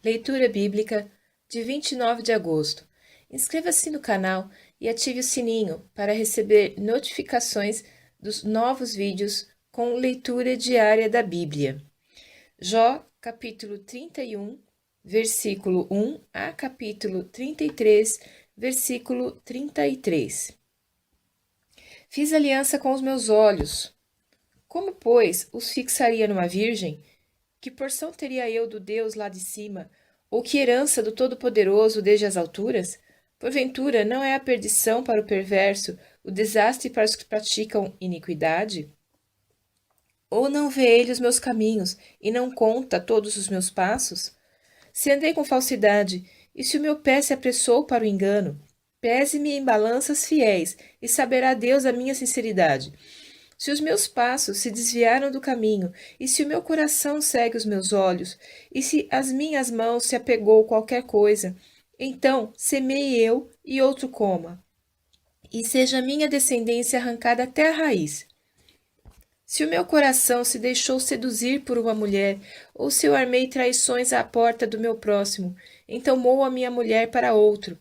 Leitura Bíblica de 29 de agosto. Inscreva-se no canal e ative o sininho para receber notificações dos novos vídeos com leitura diária da Bíblia. Jó, capítulo 31, versículo 1 a capítulo 33, versículo 33. Fiz aliança com os meus olhos. Como, pois, os fixaria numa virgem? Que porção teria eu do Deus lá de cima? Ou que herança do Todo-Poderoso desde as alturas? Porventura, não é a perdição para o perverso, o desastre para os que praticam iniquidade? Ou não vê ele os meus caminhos, e não conta todos os meus passos? Se andei com falsidade, e se o meu pé se apressou para o engano, pese-me em balanças fiéis, e saberá Deus a minha sinceridade. Se os meus passos se desviaram do caminho, e se o meu coração segue os meus olhos, e se as minhas mãos se apegou qualquer coisa, então semeie eu e outro coma, e seja a minha descendência arrancada até a raiz. Se o meu coração se deixou seduzir por uma mulher, ou se eu armei traições à porta do meu próximo, então moo a minha mulher para outro,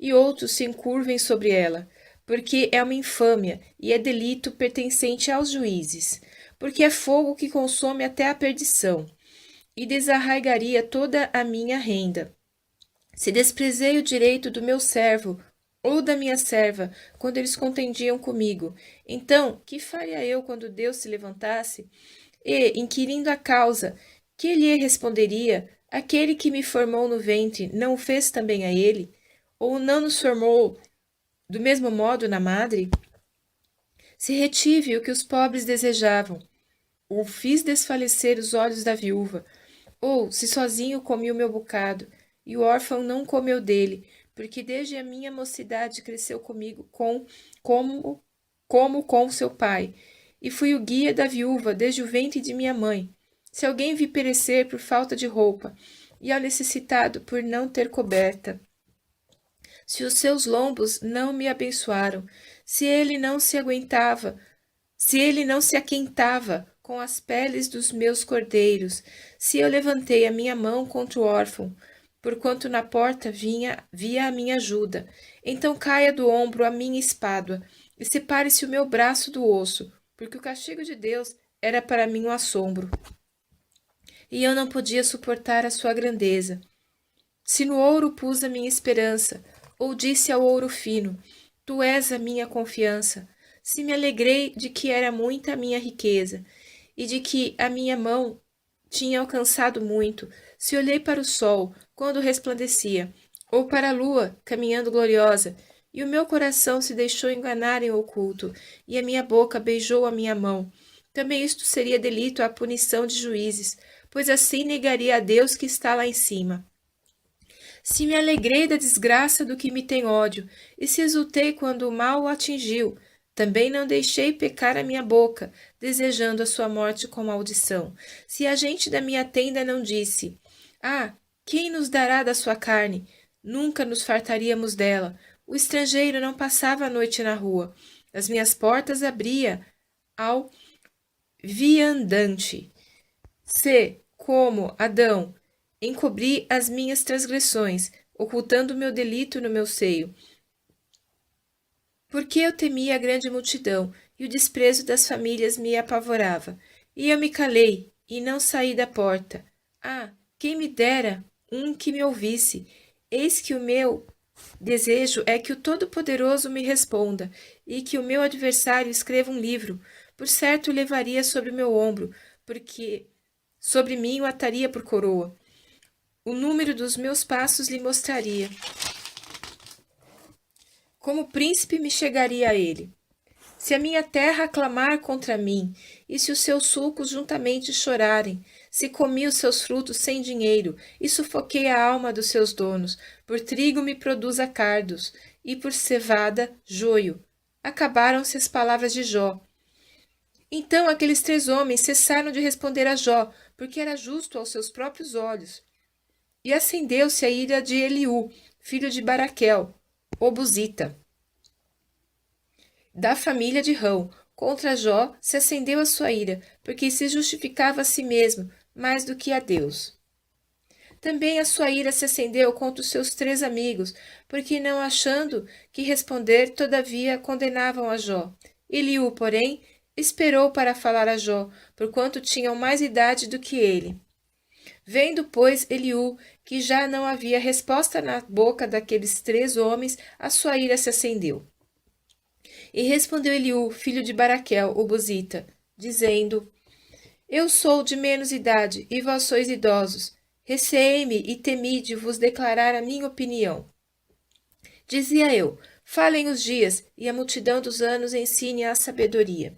e outros se encurvem sobre ela, porque é uma infâmia e é delito pertencente aos juízes, porque é fogo que consome até a perdição, e desarraigaria toda a minha renda. Se desprezei o direito do meu servo ou da minha serva, quando eles contendiam comigo, então que faria eu quando Deus se levantasse? E, inquirindo a causa, que lhe responderia? Aquele que me formou no ventre, não o fez também a ele? Ou não nos formou do mesmo modo na madre? Se retive o que os pobres desejavam, ou fiz desfalecer os olhos da viúva, ou se sozinho comi o meu bocado, e o órfão não comeu dele, porque desde a minha mocidade cresceu comigo como com seu pai, e fui o guia da viúva desde o ventre de minha mãe. Se alguém vi perecer por falta de roupa, e ao necessitado por não ter coberta, se os seus lombos não me abençoaram, se ele não se aguentava, se ele não se aquentava com as peles dos meus cordeiros, se eu levantei a minha mão contra o órfão, porquanto na porta via a minha ajuda, então caia do ombro a minha espádua, e separe-se o meu braço do osso, porque o castigo de Deus era para mim um assombro, e eu não podia suportar a sua grandeza. Se no ouro pus a minha esperança, ou disse ao ouro fino, tu és a minha confiança, se me alegrei de que era muita a minha riqueza, e de que a minha mão tinha alcançado muito, se olhei para o sol, quando resplandecia, ou para a lua, caminhando gloriosa, e o meu coração se deixou enganar em oculto, e a minha boca beijou a minha mão. Também isto seria delito à punição de juízes, pois assim negaria a Deus que está lá em cima. Se me alegrei da desgraça do que me tem ódio, e se exultei quando o mal o atingiu, também não deixei pecar a minha boca, desejando a sua morte com maldição. Se a gente da minha tenda não disse, ah, quem nos dará da sua carne? Nunca nos fartaríamos dela. O estrangeiro não passava a noite na rua. As minhas portas abria ao viandante. Se, como Adão, encobri as minhas transgressões, ocultando o meu delito no meu seio. Porque eu temia a grande multidão, e o desprezo das famílias me apavorava. E eu me calei, e não saí da porta. Ah, quem me dera um que me ouvisse! Eis que o meu desejo é que o Todo-Poderoso me responda, e que o meu adversário escreva um livro. Por certo o levaria sobre o meu ombro, porque sobre mim o ataria por coroa. O número dos meus passos lhe mostraria. Como príncipe me chegaria a ele. Se a minha terra clamar contra mim, e se os seus sulcos juntamente chorarem, se comi os seus frutos sem dinheiro, e sufoquei a alma dos seus donos, por trigo me produza cardos, e por cevada, joio. Acabaram-se as palavras de Jó. Então aqueles 3 homens cessaram de responder a Jó, porque era justo aos seus próprios olhos. E acendeu-se a ira de Eliú, filho de Baraquel, Obuzita, da família de Rão. Contra Jó se acendeu a sua ira, porque se justificava a si mesmo mais do que a Deus. Também a sua ira se acendeu contra os seus 3 amigos, porque não achando que responder, todavia condenavam a Jó. Eliú, porém, esperou para falar a Jó, porquanto tinham mais idade do que ele. Vendo, pois, Eliú que já não havia resposta na boca daqueles 3 homens, a sua ira se acendeu. E respondeu Eliú, filho de Baraquel, o buzita, dizendo: Eu sou de menos idade, e vós sois idosos. Receei-me e temi de vos declarar a minha opinião. Dizia eu: falem os dias, e a multidão dos anos ensine a sabedoria.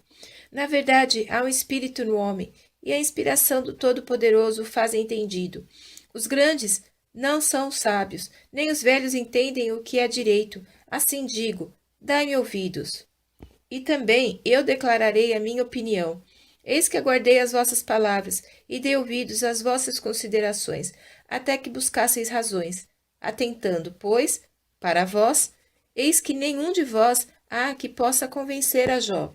Na verdade, há um espírito no homem, e a inspiração do Todo-Poderoso o faz entendido. Os grandes não são sábios, nem os velhos entendem o que é direito. Assim digo: dai-me ouvidos. E também eu declararei a minha opinião. Eis que aguardei as vossas palavras, e dei ouvidos às vossas considerações, até que buscasseis razões. Atentando, pois, para vós, eis que nenhum de vós há que possa convencer a Jó,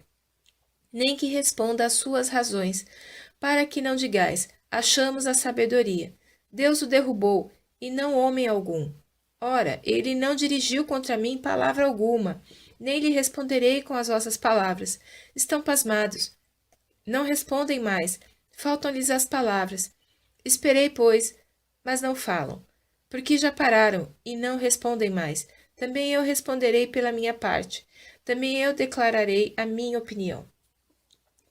nem que responda às suas razões, para que não digais: achamos a sabedoria. Deus o derrubou, e não homem algum. Ora, ele não dirigiu contra mim palavra alguma, nem lhe responderei com as vossas palavras. Estão pasmados, não respondem mais, faltam-lhes as palavras. Esperei, pois, mas não falam, porque já pararam e não respondem mais. Também eu responderei pela minha parte, também eu declararei a minha opinião.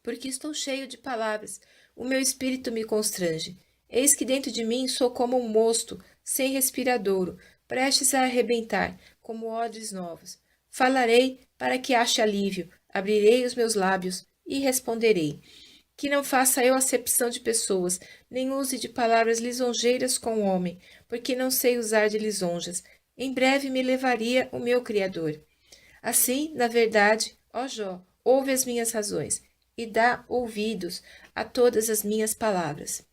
Porque estou cheio de palavras, o meu espírito me constrange. Eis que dentro de mim sou como um mosto, sem respiradouro, prestes a arrebentar, como odres novos. Falarei para que ache alívio, abrirei os meus lábios e responderei. Que não faça eu acepção de pessoas, nem use de palavras lisonjeiras com o homem, porque não sei usar de lisonjas. Em breve me levaria o meu Criador. Assim, na verdade, ó Jó, ouve as minhas razões, e dá ouvidos a todas as minhas palavras.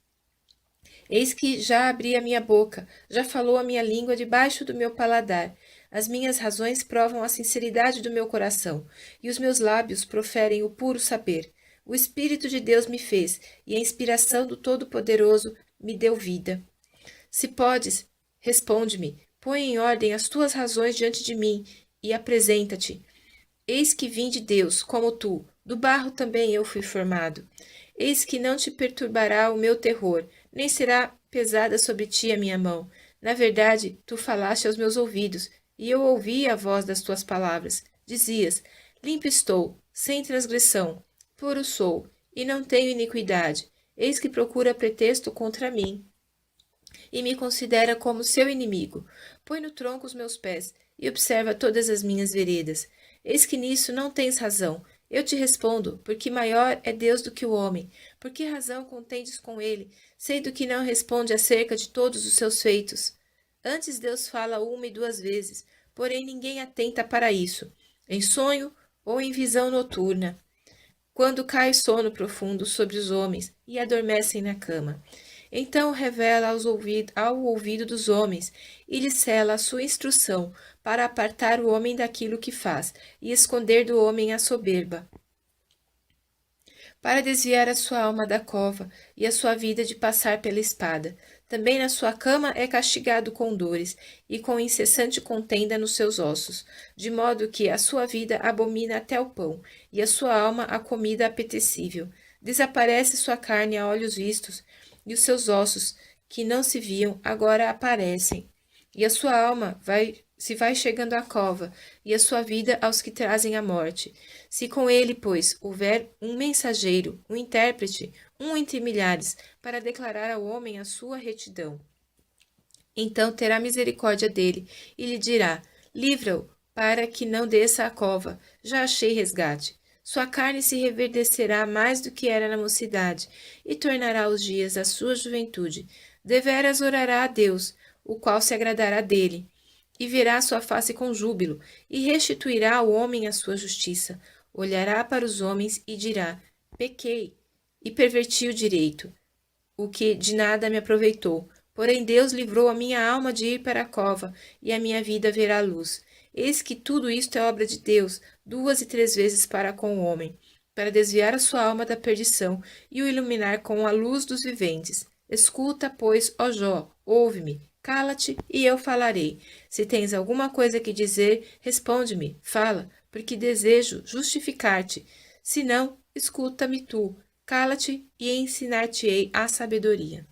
Eis que já abri a minha boca, já falou a minha língua debaixo do meu paladar. As minhas razões provam a sinceridade do meu coração, e os meus lábios proferem o puro saber. O Espírito de Deus me fez, e a inspiração do Todo-Poderoso me deu vida. Se podes, responde-me, põe em ordem as tuas razões diante de mim, e apresenta-te. Eis que vim de Deus, como tu, do barro também eu fui formado. Eis que não te perturbará o meu terror, nem será pesada sobre ti a minha mão. Na verdade, tu falaste aos meus ouvidos, e eu ouvi a voz das tuas palavras. Dizias: limpo estou, sem transgressão, puro sou, e não tenho iniquidade. Eis que procura pretexto contra mim, e me considera como seu inimigo. Põe no tronco os meus pés, e observa todas as minhas veredas. Eis que nisso não tens razão. Eu te respondo, porque maior é Deus do que o homem. Por que razão contendes com ele, sendo que não responde acerca de todos os seus feitos? Antes Deus fala 1 e 2 vezes, porém ninguém atenta para isso, em sonho ou em visão noturna, quando cai sono profundo sobre os homens e adormecem na cama. Então revela ao ouvido dos homens e lhe cela a sua instrução, para apartar o homem daquilo que faz e esconder do homem a soberba, para desviar a sua alma da cova e a sua vida de passar pela espada. Também na sua cama é castigado com dores e com incessante contenda nos seus ossos, de modo que a sua vida abomina até o pão, e a sua alma a comida apetecível. Desaparece sua carne a olhos vistos, e os seus ossos, que não se viam, agora aparecem. E a sua alma se vai chegando à cova, e a sua vida aos que trazem a morte. Se com ele, pois, houver um mensageiro, um intérprete, um entre milhares, para declarar ao homem a sua retidão, então terá misericórdia dele, e lhe dirá: livra-o, para que não desça à cova, já achei resgate. Sua carne se reverdecerá mais do que era na mocidade, e tornará os dias da sua juventude. Deveras orará a Deus, o qual se agradará dele, e verá sua face com júbilo, e restituirá ao homem a sua justiça. Olhará para os homens e dirá: pequei, e perverti o direito, o que de nada me aproveitou. Porém Deus livrou a minha alma de ir para a cova, e a minha vida verá a luz. Eis que tudo isto é obra de Deus, 2 e 3 vezes para com o homem, para desviar a sua alma da perdição e o iluminar com a luz dos viventes. Escuta, pois, ó Jó, Ouve-me, cala-te e eu falarei. Se tens alguma coisa que dizer, responde-me, fala, porque desejo justificar-te. Se não, escuta-me tu, cala-te e ensinar-te-ei a sabedoria.